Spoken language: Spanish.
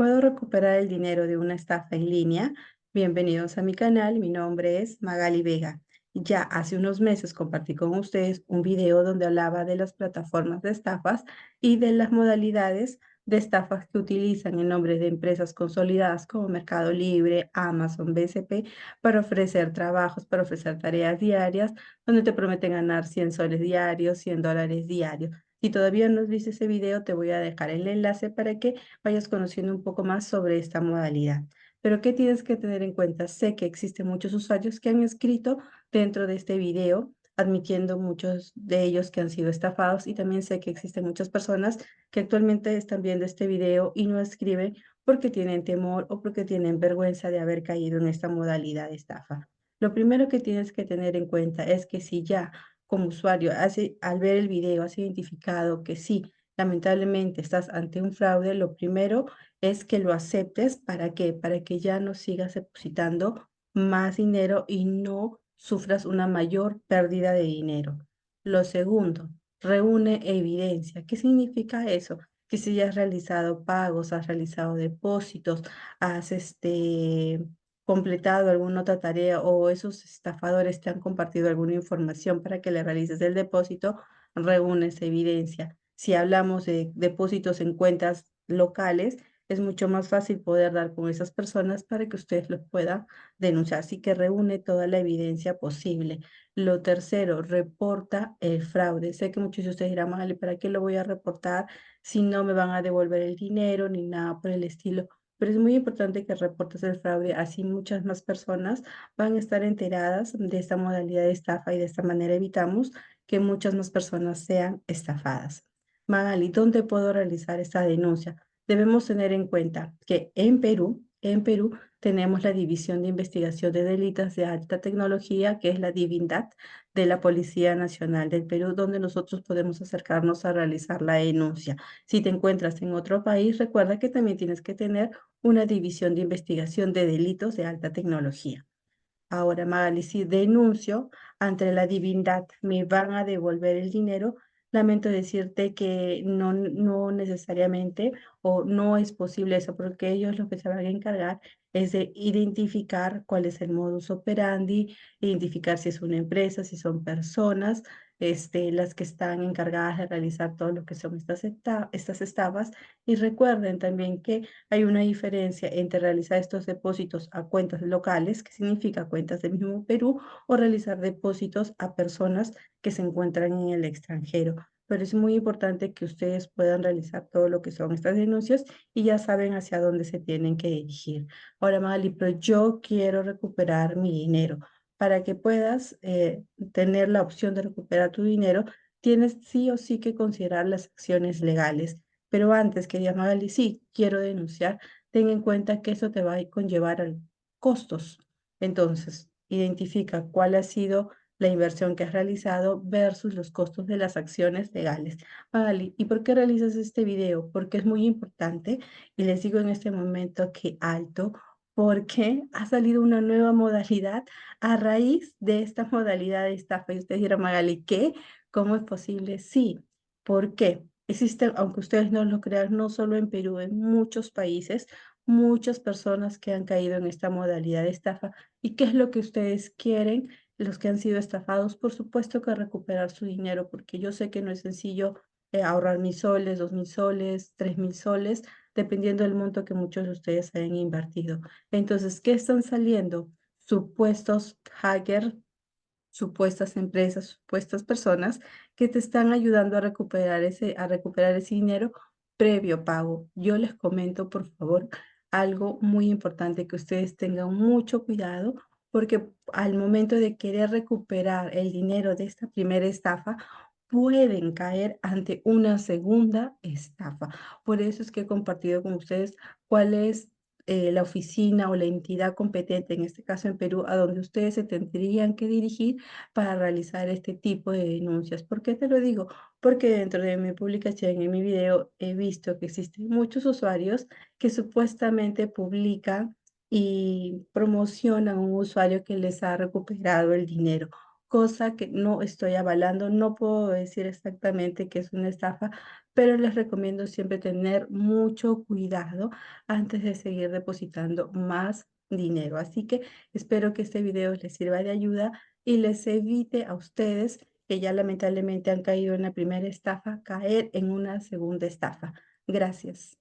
¿Puedo recuperar el dinero de una estafa en línea? Bienvenidos a mi canal, mi nombre es Magali Vega. Ya hace unos meses compartí con ustedes un video donde hablaba de las plataformas de estafas y de las modalidades de estafas que utilizan el nombre de empresas consolidadas como Mercado Libre, Amazon, BCP, para ofrecer trabajos, para ofrecer tareas diarias, donde te prometen ganar 100 soles diarios, 100 dólares diarios. Si todavía no has visto ese video, te voy a dejar el enlace para que vayas conociendo un poco más sobre esta modalidad. Pero ¿qué tienes que tener en cuenta? Sé que existen muchos usuarios que han escrito dentro de este video, admitiendo muchos de ellos que han sido estafados, y también sé que existen muchas personas que actualmente están viendo este video y no escriben porque tienen temor o porque tienen vergüenza de haber caído en esta modalidad de estafa. Lo primero que tienes que tener en cuenta es que si ya como usuario al ver el video has identificado que sí, lamentablemente estás ante un fraude, lo primero es que lo aceptes. ¿Para qué? Para que ya no sigas depositando más dinero y no sufras una mayor pérdida de dinero. Lo segundo, reúne evidencia. ¿Qué significa eso? Que si ya has realizado pagos, has realizado depósitos, has completado alguna otra tarea o esos estafadores te han compartido alguna información para que le realices el depósito, reúne esa evidencia. Si hablamos de depósitos en cuentas locales, es mucho más fácil poder dar con esas personas para que ustedes los puedan denunciar. Así que reúne toda la evidencia posible. Lo tercero, reporta el fraude. Sé que muchos de ustedes dirán, vale, ¿para qué lo voy a reportar si no me van a devolver el dinero ni nada por el estilo? Pero es muy importante que reportes el fraude, así muchas más personas van a estar enteradas de esta modalidad de estafa y de esta manera evitamos que muchas más personas sean estafadas. Magali, ¿dónde puedo realizar esta denuncia? Debemos tener en cuenta que en Perú tenemos la División de Investigación de Delitos de Alta Tecnología, que es la DIVINDAT de la Policía Nacional del Perú, donde nosotros podemos acercarnos a realizar la denuncia. Si te encuentras en otro país, recuerda que también tienes que tener una División de Investigación de Delitos de Alta Tecnología. Ahora, Magali, si denuncio ante la divindad, ¿me van a devolver el dinero? Lamento decirte que no necesariamente o no es posible eso, porque ellos lo que se van a encargar es de identificar cuál es el modus operandi, identificar si es una empresa, si son personas, las que están encargadas de realizar todo lo que son estas estafas. Y recuerden también que hay una diferencia entre realizar estos depósitos a cuentas locales, que significa cuentas del mismo Perú, o realizar depósitos a personas que se encuentran en el extranjero. Pero es muy importante que ustedes puedan realizar todo lo que son estas denuncias y ya saben hacia dónde se tienen que dirigir. Ahora, Magali, pero yo quiero recuperar mi dinero. Para que puedas tener la opción de recuperar tu dinero, tienes sí o sí que considerar las acciones legales. Pero antes quería, Magali, sí, quiero denunciar, ten en cuenta que eso te va a conllevar a costos. Entonces, identifica cuál ha sido la inversión que has realizado versus los costos de las acciones legales. Magali, ¿y por qué realizas este video? Porque es muy importante y les digo en este momento que alto, porque ha salido una nueva modalidad a raíz de esta modalidad de estafa. Y ustedes dirán, Magali, ¿qué? ¿Cómo es posible? Sí. ¿Por qué? Existen, aunque ustedes no lo crean, no solo en Perú, en muchos países, muchas personas que han caído en esta modalidad de estafa. ¿Y qué es lo que ustedes quieren? Los que han sido estafados, por supuesto que recuperar su dinero, porque yo sé que no es sencillo ahorrar 1.000 soles, 2.000 soles, 3.000 soles, dependiendo del monto que muchos de ustedes hayan invertido. Entonces, ¿qué están saliendo? Supuestos hackers, supuestas empresas, supuestas personas que te están ayudando a recuperar ese dinero previo pago. Yo les comento, por favor, algo muy importante, que ustedes tengan mucho cuidado, porque al momento de querer recuperar el dinero de esta primera estafa, pueden caer ante una segunda estafa. Por eso es que he compartido con ustedes cuál es la oficina o la entidad competente, en este caso en Perú, a donde ustedes se tendrían que dirigir para realizar este tipo de denuncias. ¿Por qué te lo digo? Porque dentro de mi publicación, en mi video, he visto que existen muchos usuarios que supuestamente publican y promocionan a un usuario que les ha recuperado el dinero, cosa que no estoy avalando. No puedo decir exactamente que es una estafa, pero les recomiendo siempre tener mucho cuidado antes de seguir depositando más dinero. Así que espero que este video les sirva de ayuda y les evite a ustedes que ya lamentablemente han caído en la primera estafa, caer en una segunda estafa. Gracias.